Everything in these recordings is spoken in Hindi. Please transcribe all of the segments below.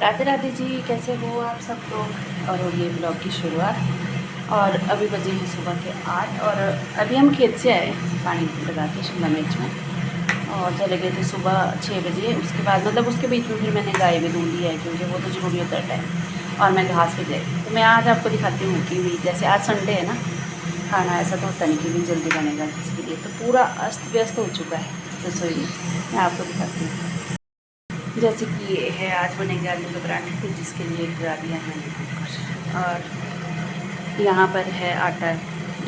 राधे राधे जी, कैसे हो आप सब लोग। और हो गई ब्लॉग की शुरुआत। और अभी बजे हैं सुबह के 8 और अभी हम खेत से आए पानी लगा के शिमला मिर्च में। और चले गए थे सुबह 6 बजे। उसके बाद मतलब उसके बीच में फिर मैंने गाय भी दूध लिया है क्योंकि वो तो ज़रूरी होता है टाइम। और मैं घास पे गई तो मैं आज आपको दिखाती हूँ कि जैसे आज संडे है ना, खाना ऐसा तो होता नहीं कि भी जल्दी बनेगा किसी के लिए, तो पूरा अस्त व्यस्त हो चुका है रसोई में। मैं आपको दिखाती हूँ। जैसे कि ये है, आज बनेंगे आलू के पराठे थे जिसके लिए गिरा दिया मैंने कुकर। और यहाँ पर है आटा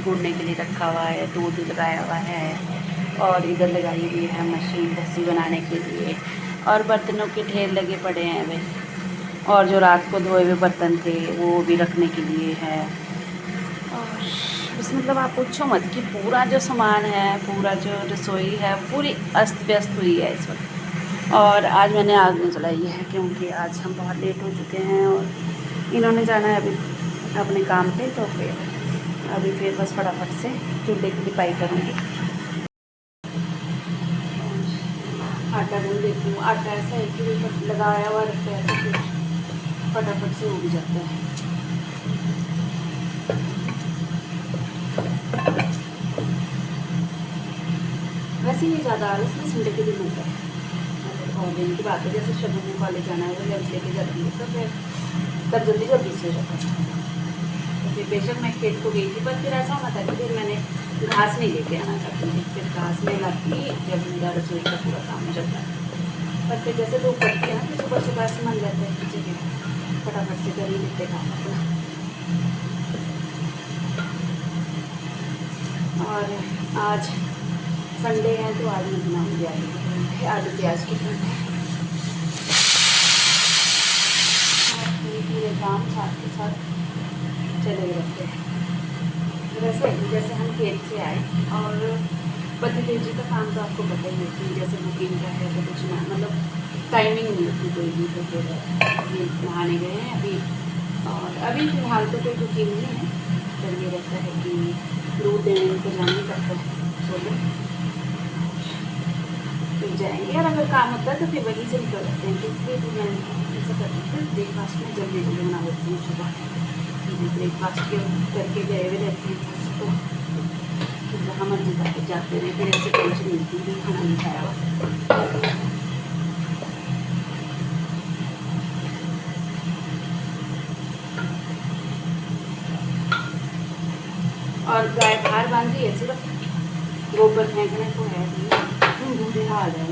गूंदने के लिए रखा हुआ है, दूध लगाया हुआ है। और इधर लगाई हुई है मशीन लस्सी बनाने के लिए। और बर्तनों के ढेर लगे पड़े हैं वे। और जो रात को धोए हुए बर्तन थे वो भी रखने के लिए है। और बस मतलब आप पूछो मत कि पूरा जो सामान है, पूरा जो रसोई है, पूरी अस्त व्यस्त हुई है इस वक्त। और आज मैंने आग नहीं जलाई है क्योंकि आज हम बहुत लेट हो चुके हैं और इन्होंने जाना है अभी अपने काम पे, तो फिर अभी फिर बस फटाफट से चूल्हे की लिपाई करूँगी। आटा गूंद देती हूँ। आटा ऐसा है कि वो लगाया हुआ रहता है तो फिर फटाफट से उग जाता है। वैसे ही ज़्यादा आलस में संडे के दिन होता है। और दिन की बात है, जैसे शबू को कॉलेज जाना है, वो लंच लेके जाती है तो फिर तब जल्दी जल्दी से हो जाता है। तो फिर बेशक मैं खेत को गई थी, पर फिर ऐसा होना था कि फिर मैंने घास नहीं लेके आना चाहती थी। फिर घास में लाती जब मेरा रसोई का पूरा काम हो जाता है। पर फिर जैसे धूप पड़ती है ना, फिर सुबह सुबह से मन जाता है कि चलिए फटाफट से कर ही लेते काम अपना। और आज संडे है तो आज मैं बनाऊँगी आलू प्याज की पराठे। पूरे काम साथ के साथ चले रहते हैं। वैसे जैसे हम खेत से आए और पति देव जी का काम तो आपको पता ही है कि जैसे बुकिंग का है तो कुछ ना मतलब टाइमिंग नहीं होती कोई भी। तो फिर अभी नहाने गए हैं अभी। और अभी फ़िलहाल तो कोई बुकिंग नहीं है। फिर ये रहता है कि दूध देने को जाना ही पड़ता है सोने, फिर जाएंगे। और अगर काम होता है तो फिर वहीं से निकल जाते हैं। तो इसलिए भी मैं ऐसा करती हूँ ब्रेकफास्ट में जल्दी जल्दी बना देती हूँ सुबह। ब्रेकफास्ट के करके गए हुए रहते हैं तो फिर जहाँ मर्जी जाते रहे, फिर ऐसे टेंशन मिलती है खाना नहीं खाया हुआ। और गाय बाहर बांध दी है, सिर्फ गोबर फेंकने को है दूध हाल है।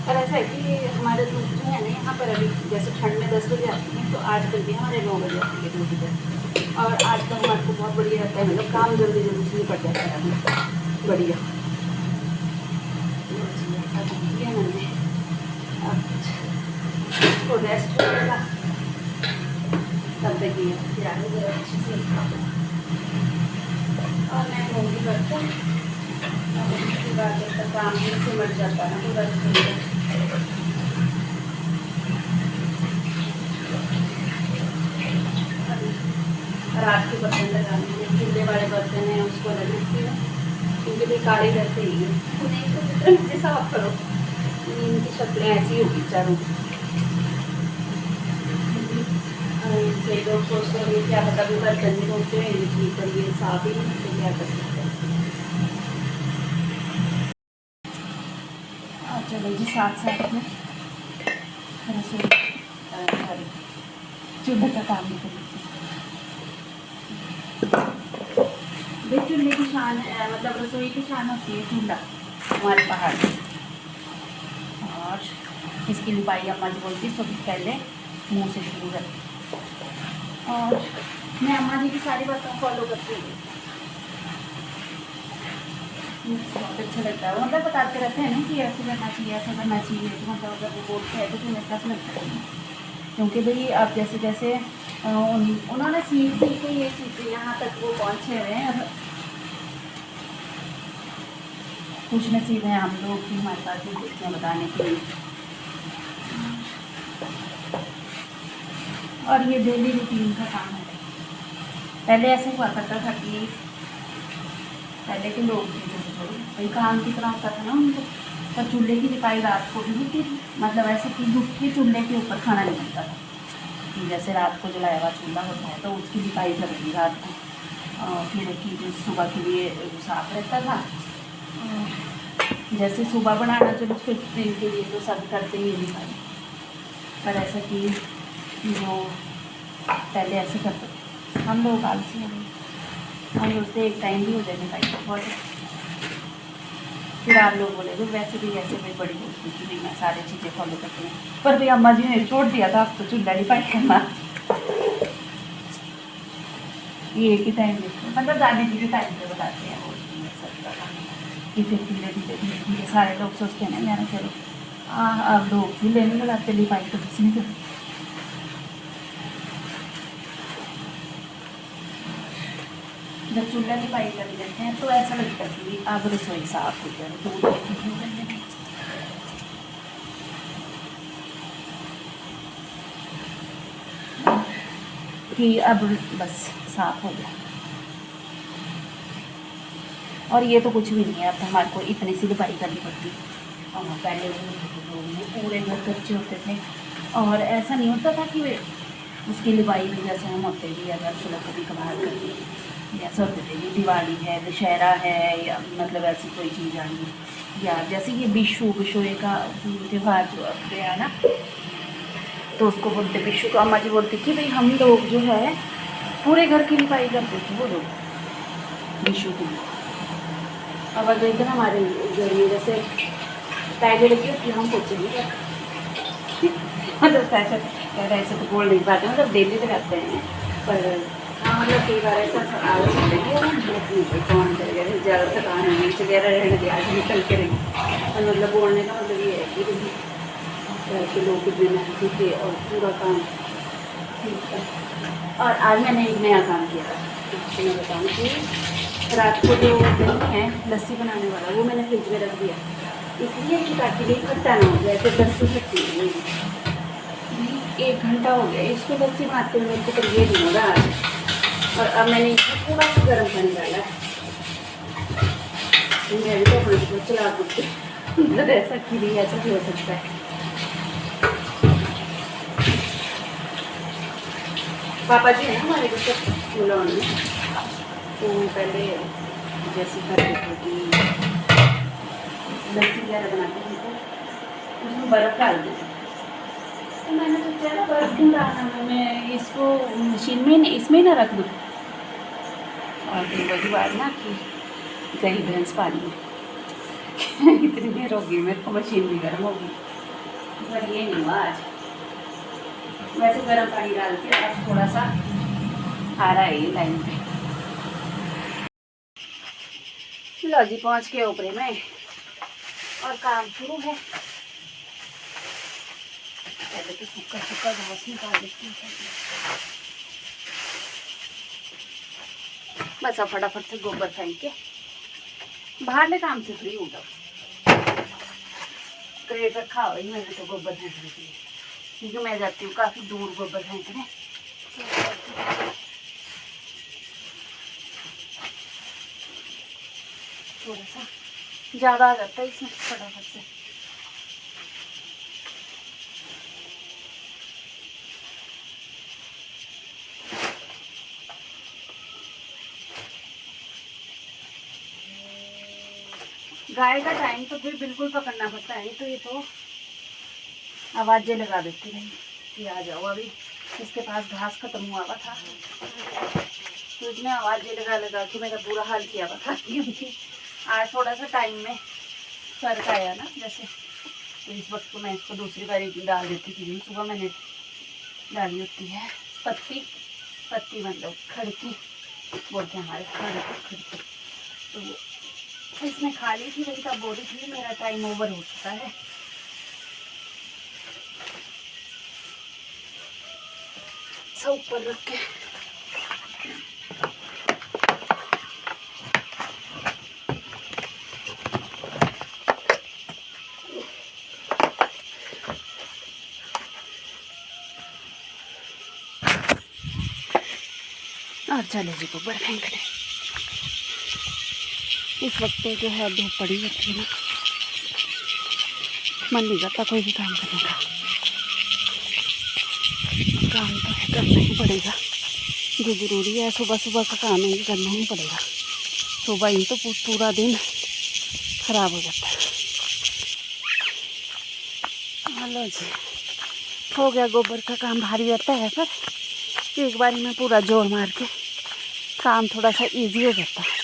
और ऐसा है कि हमारे दूध जो है ना यहाँ पर अभी जैसे ठंड में 10 बजे आती है, तो आजकल भी हमारे 9 बजे आती है दूध इधर। और आजकल हमारे को बहुत बढ़िया रहता है, मतलब काम जल्दी जल्दी से निपट जाता है अभी बढ़िया। मैंने अब इसको रेस्ट होगा तब तक ये फिर आगे जरा अच्छे से। और मैं होगी बर्तन और उसके बाद जब तक काम भी सिमट जाता है ना पूरा रात के बर्तन लगाने में चूल्हे वाले बर्तन हैं उसको अलग रखती हूँ क्योंकि बेकार ही रहते ही हैं। उन्हें तो जितना नीचे साफ करो इनकी शक्लें ऐसी होगी चारों। कई लोग सोचते हैं क्या पता भी बर्तन नहीं होते हैं इनकी, पर ये साफ ही नहीं तो क्या कर सकते हैं। और चलो जी साथ साथ में रसोई सॉरी चूल्हे का काम भी करें। देख चूल्हे की शान है, मतलब रसोई की शान होती है चूल्हा हमारे पहाड़ में। और इसकी लिपाई अम्मा जी बोलती सबसे पहले मुँह से शुरू करती। और मैं अम्मा जी की सारी बातों फॉलो करती हूँ, मुझे बहुत अच्छा लगता है। मतलब बताते रहते हैं ना कि ऐसे करना चाहिए ऐसा करना चाहिए, तो मतलब अगर वो बोलते हैं तो फिर मेरे पास लगता है। क्योंकि भाई अब जैसे जैसे उन्होंने सीख के ये सीखे यहाँ तक वो पहुँचे हुए हैं। अब कुछ नसीब है हम लोग की हमारे पास भी कुछ बताने के लिए। और ये डेली रूटीन का काम है। पहले ऐसे हुआ करता था कि पहले के लोग थे जो भाई काम की तरह होता था ना उनको, पर चूल्हे की लिपाई रात को भी होती थी, मतलब ऐसे कि दुख के चूल्हे के ऊपर खाना नहीं बनता था, कि जैसे रात को जलाया हुआ चूल्हा होता है तो उसकी लिपाई करेंगी रात को, फिर कि जो सुबह के लिए साफ रहता था। जैसे सुबह बनाना चलो फिर दिन के लिए तो सब करते ही लिपाई, पर ऐसा कि जो पहले ऐसे करते थे हम लोग आलसी हो गए, हम सोचते एक टाइम भी हो जाए लिपाई तो बहुत। फिर आप लोग बोले तो वैसे भी ऐसे भी बड़ी होती कि नहीं मैं सारी चीज़ें फॉलो करती हूँ, पर भाई अम्मा जी ने छोड़ दिया था, अब तो चूल्हा लिपाई करना ये एक ही टाइम देखते, मतलब दादी जी के टाइम पे बताते हैं वो कि फिर धीरे धीरे धीरे धीरे सारे लोग सोचते हैं ना यार चलो अब लोग भी लेने लगाते लिपाई तो किसी नहीं करते। जब चूल्हा लिपाई कर लेते हैं तो ऐसा लगता है कि अब रसोई साफ हो जाए तो कि अब बस साफ हो गया। और ये तो कुछ भी नहीं है, अब हमारे को इतनी सी लिपाई करनी पड़ती और पहले वो पूरे घर कच्चे होते थे और ऐसा नहीं होता था कि वे उसकी लिपाई में जैसे हम होते भी अगर चलो कभी कभार करते जैसे होते थे कि दिवाली है, दशहरा है, या मतलब ऐसी कोई चीज़ आई है, या जैसे ये विशुए का त्यौहार जो अब गया ना तो उसको बोलते विशु का, अम्मा जी बोलती कि भाई हम लोग जो है पूरे घर की लिपाई करते थे वो लोग विशु की। अब अगर इधर हमारे जरिए जैसे पहले लगी होती हम पोचे नहीं करते मतलब ऐसे तो बोल नहीं पाते, मतलब डेली तो करते हैं, पर हाँ मतलब कई बार ऐसा आलस होता है कि कौन करेगा, ज़्यादा थकान नहीं वगैरह रहने दिया आज निकल के रही, और मतलब बोलने का मतलब ये है कि लोग कितने मेहनती थे और पूरा काम ठीक है। और आज मैंने एक नया काम किया था, तो मैं बताऊँ कि रात को जो दही है लस्सी बनाने वाला वो मैंने फ्रिज में रख दिया, इसलिए कि ताकि ये खट्टा ना हो जाए, तो लस्सी खट्टी है। 1 घंटा हो गया इसको लस्सी बनाते हुए, मेरे को तो ये नहीं होगा आज। और अब मैंने इसमें थोड़ा सा गर्म पानी डाला है, मैं भी तो अपने को चला दूँगी मतलब ऐसा कि नहीं ऐसा भी हो सकता है। पापा जी है ना हमारे को फूल में, तो पहले जैसे करते थे कि लस्सी वगैरह बनाते थे तो उसमें बर्फ़ डाल देते, तो मैंने सोचा ना बर्फ़ क्यों डालना, मैं इसको मशीन में इसमें ना रख दूँ। और फिर वही बात ना कि गई भैंस पानी में इतनी देर होगी मेरे को मशीन भी गर्म होगी, पर ये नहीं हुआ आज। वैसे गर्म पानी डाल के अब थोड़ा सा आ रहा है ये लाइन पे। लो जी पहुँच के ऊपरे में और काम शुरू है। पहले तो सूखा सूखा घास निकाल देती हूँ, बस अब फटाफट से गोबर फेंक के बाहर ले काम से फ्री हो जाओ। क्रेट रखा हुआ ही मैंने तो गोबर फेंकने के लिए, क्योंकि मैं जाती हूँ काफ़ी दूर गोबर फेंकने। थोड़ा सा ज़्यादा आ जाता है इसमें फटाफट से। गाय का टाइम तो फिर बिल्कुल पकड़ना पड़ता है, तो ये तो आवाज़ें लगा देती रही कि आ जाओ। अभी इसके पास घास खत्म हुआ हुआ था तो इसने आवाज़ें लगा लगा के मेरा बुरा हाल किया हुआ था, क्योंकि आज थोड़ा सा टाइम में फर्क आया ना, जैसे तो इस वक्त को मैं इसको दूसरी बार डाल देती थी। सुबह मैंने डाली होती है पत्ती मतलब खड़की बोलते हैं हमारे, खड़की, तो इसमें खाली थी वही तब बोल रही थी मेरा टाइम ओवर हो चुका है। सब ऊपर रख के और चले जी गोबर फेंकने। इस वक्त जो है धूप पड़ी होती है ना, मन नहीं करता कोई भी काम करने का। काम तो करना ही पड़ेगा, जो ज़रूरी है सुबह सुबह का काम है, करना ही पड़ेगा। सुबह ही तो पूरा दिन ख़राब हो जाता है। हेलो जी, हो गया। गोबर का काम भारी रहता है, पर एक बारी में पूरा जोर मार के काम थोड़ा सा इजी हो जाता है।